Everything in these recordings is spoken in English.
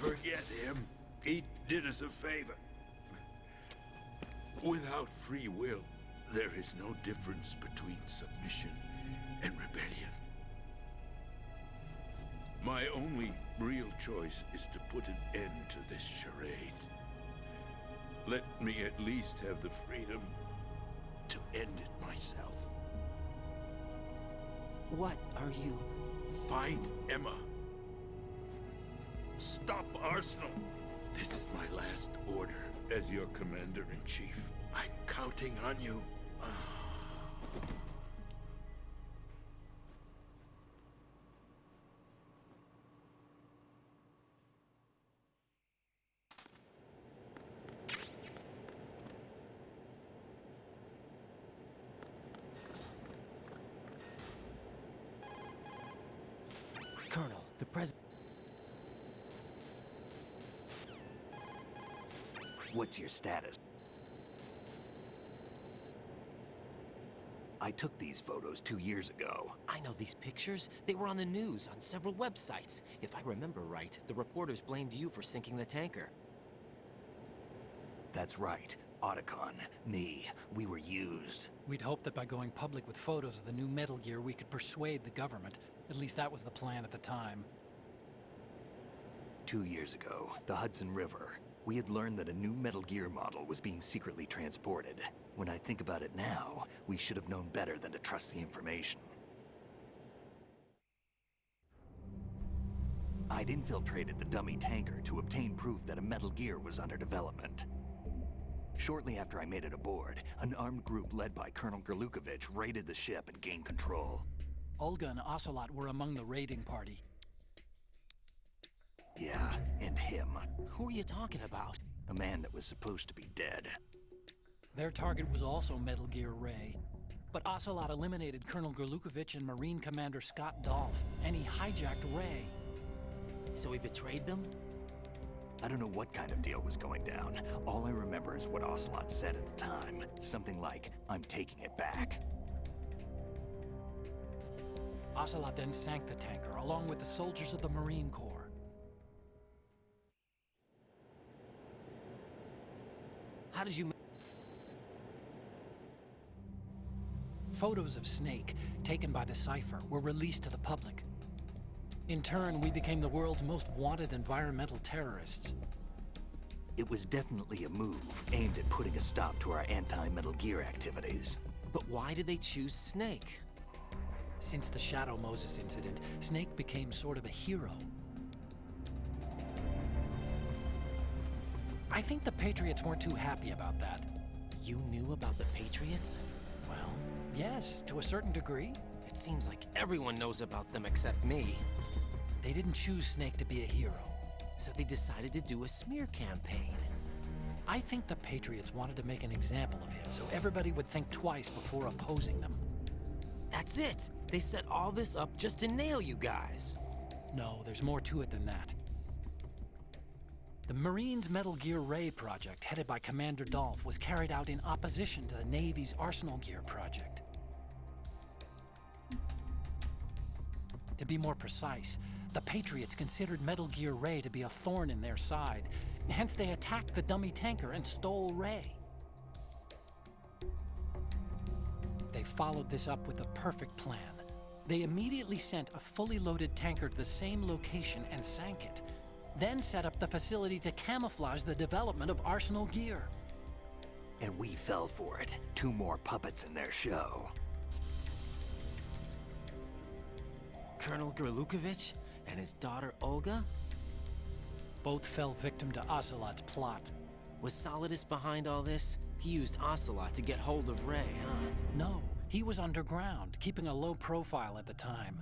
Forget him. He did us a favor. Without free will, there is no difference between submission and rebellion. My only real choice is to put an end to this charade. Let me at least have the freedom to end it myself. What are you? Find Emma. Stop Arsenal. This is my last order as your commander-in-chief. I'm counting on you. Colonel, the president... What's your status? I took these photos 2 years ago. I know these pictures. They were on the news, on several websites. If I remember right, the reporters blamed you for sinking the tanker. That's right. Otacon, me, we were used. We'd hoped that by going public with photos of the new Metal Gear, we could persuade the government. At least that was the plan at the time. 2 years ago, the Hudson River. We had learned that a new Metal Gear model was being secretly transported. When I think about it now, we should have known better than to trust the information. I'd infiltrated the dummy tanker to obtain proof that a Metal Gear was under development. Shortly after I made it aboard, an armed group led by Colonel Gerlukovich raided the ship and gained control. Olga and Ocelot were among the raiding party. Yeah, and him. Who are you talking about? A man that was supposed to be dead. Their target was also Metal Gear Ray. But Ocelot eliminated Colonel Gerlukovich and Marine Commander Scott Dolph, and he hijacked Ray. So he betrayed them? I don't know what kind of deal was going down. All I remember is what Ocelot said at the time. Something like, "I'm taking it back." Ocelot then sank the tanker, along with the soldiers of the Marine Corps. How did you... Photos of Snake, taken by the Cypher, were released to the public. In turn, we became the world's most wanted environmental terrorists. It was definitely a move aimed at putting a stop to our anti-Metal Gear activities. But why did they choose Snake? Since the Shadow Moses incident, Snake became sort of a hero. I think the Patriots weren't too happy about that. You knew about the Patriots? Well, yes, to a certain degree. It seems like everyone knows about them except me. They didn't choose Snake to be a hero. So they decided to do a smear campaign. I think the Patriots wanted to make an example of him so everybody would think twice before opposing them. That's it! They set all this up just to nail you guys. No, there's more to it than that. The Marines' Metal Gear Ray project, headed by Commander Dolph, was carried out in opposition to the Navy's Arsenal Gear project. To be more precise, the Patriots considered Metal Gear Ray to be a thorn in their side. Hence, they attacked the dummy tanker and stole Ray. They followed this up with a perfect plan. They immediately sent a fully loaded tanker to the same location and sank it. Then set up the facility to camouflage the development of Arsenal Gear. And we fell for it. 2 more puppets in their show. Colonel Gerlukovich and his daughter Olga? Both fell victim to Ocelot's plot. Was Solidus behind all this? He used Ocelot to get hold of Ray, huh? No, he was underground, keeping a low profile at the time.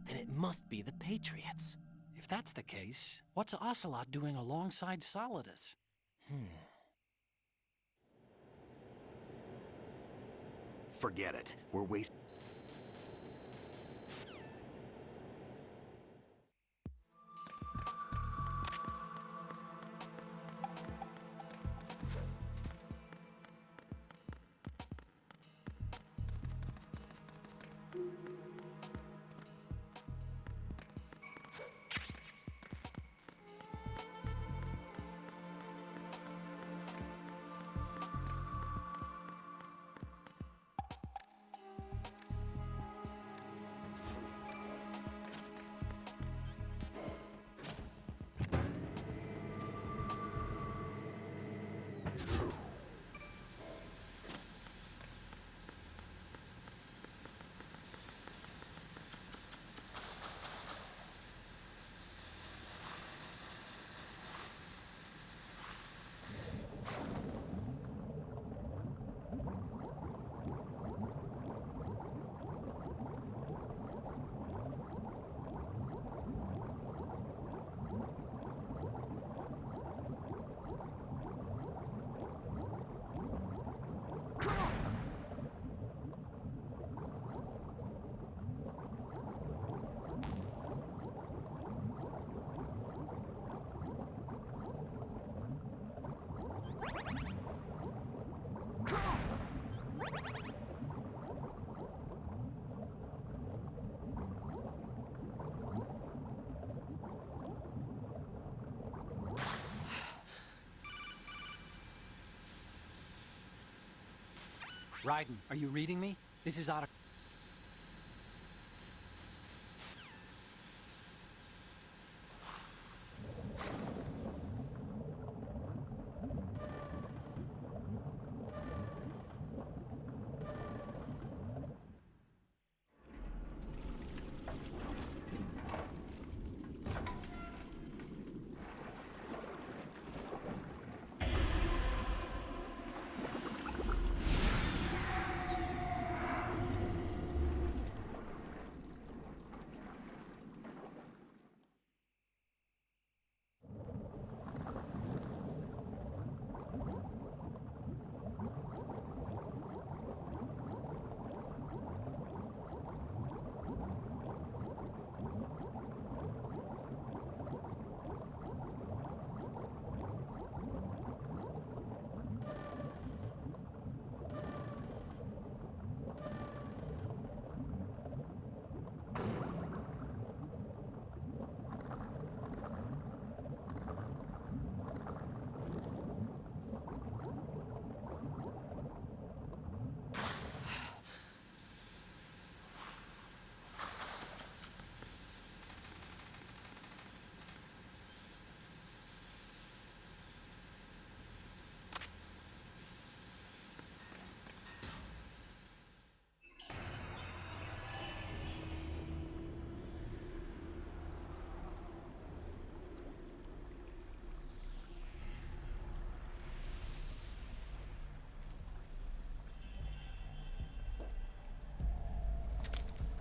Then it must be the Patriots. If that's the case, what's Ocelot doing alongside Solidus? Forget it. We're wasting... Raiden, are you reading me? This is out of...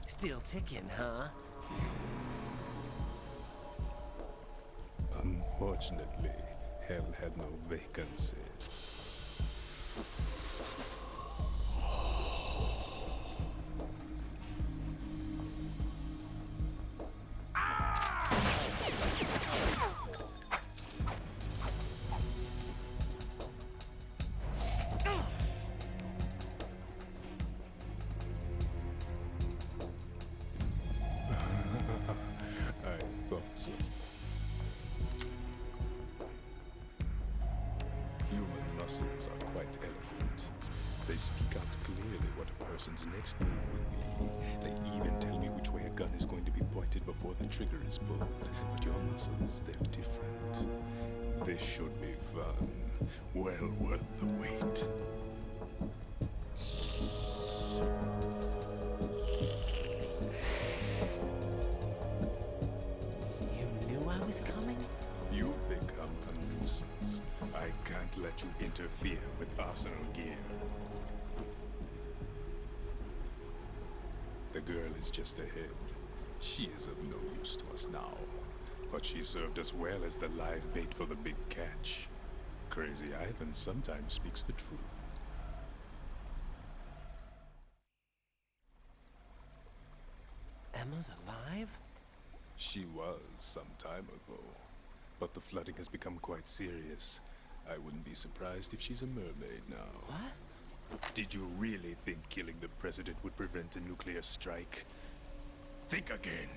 Still ticking, huh? Unfortunately, hell had no vacancies. I thought so. Human muscles are quite eloquent. They speak out clearly what a person's next move will be. They even tell me which way a gun is going to be pointed before the trigger is pulled. But your muscles, they're different. This should be fun. Well worth the wait. You knew I was coming? You've become a nuisance. I can't let you interfere with Arsenal gear. The girl is just ahead. She is of no use to us now. But she served us well as the live bait for the big catch. Crazy Ivan sometimes speaks the truth. Emma's alive? She was some time ago. But the flooding has become quite serious. I wouldn't be surprised if she's a mermaid now. What? Did you really think killing the president would prevent a nuclear strike? Think again.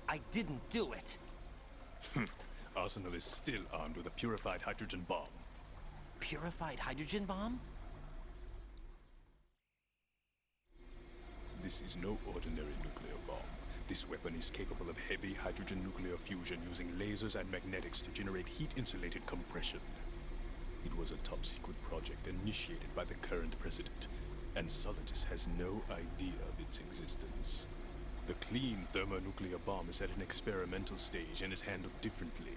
I didn't do it. Arsenal is still armed with a purified hydrogen bomb. Purified hydrogen bomb? This is no ordinary nuclear bomb. This weapon is capable of heavy hydrogen nuclear fusion using lasers and magnetics to generate heat-insulated compression. It was a top-secret project initiated by the current president, and Solidus has no idea of its existence. The clean thermonuclear bomb is at an experimental stage and is handled differently.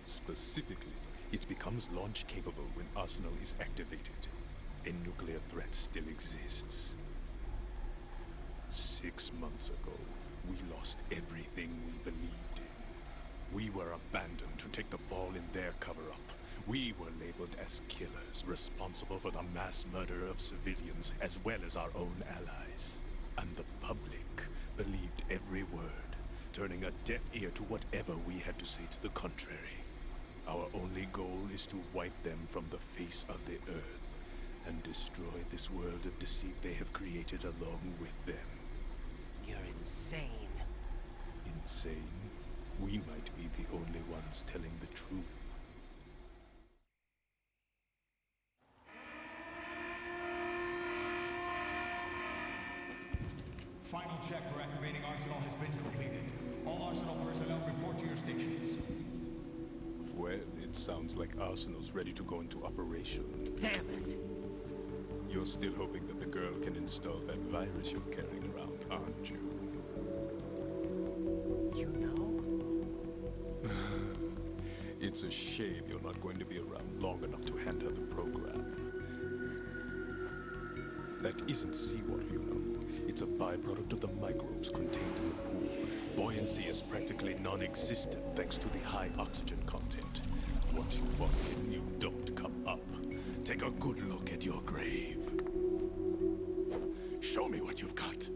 Specifically, it becomes launch-capable when Arsenal is activated. A nuclear threat still exists. 6 months ago, we lost everything we believed in. We were abandoned to take the fall in their cover-up. We were labeled as killers, responsible for the mass murder of civilians as well as our own allies. And the public believed every word, turning a deaf ear to whatever we had to say to the contrary. Our only goal is to wipe them from the face of the earth and destroy this world of deceit they have created along with them. You're insane. Insane? We might be the only ones telling the truth. That sounds like arsenals ready to go into operation. Damn it! You're still hoping that the girl can install that virus you're carrying around, aren't you? You know? It's a shame you're not going to be around long enough to hand her the program. That isn't seawater, you know. It's a byproduct of the microbes contained in the pool. Buoyancy is practically non-existent thanks to the high oxygen content. Once you fall in, you don't come up. Take a good look at your grave. Show me what you've got.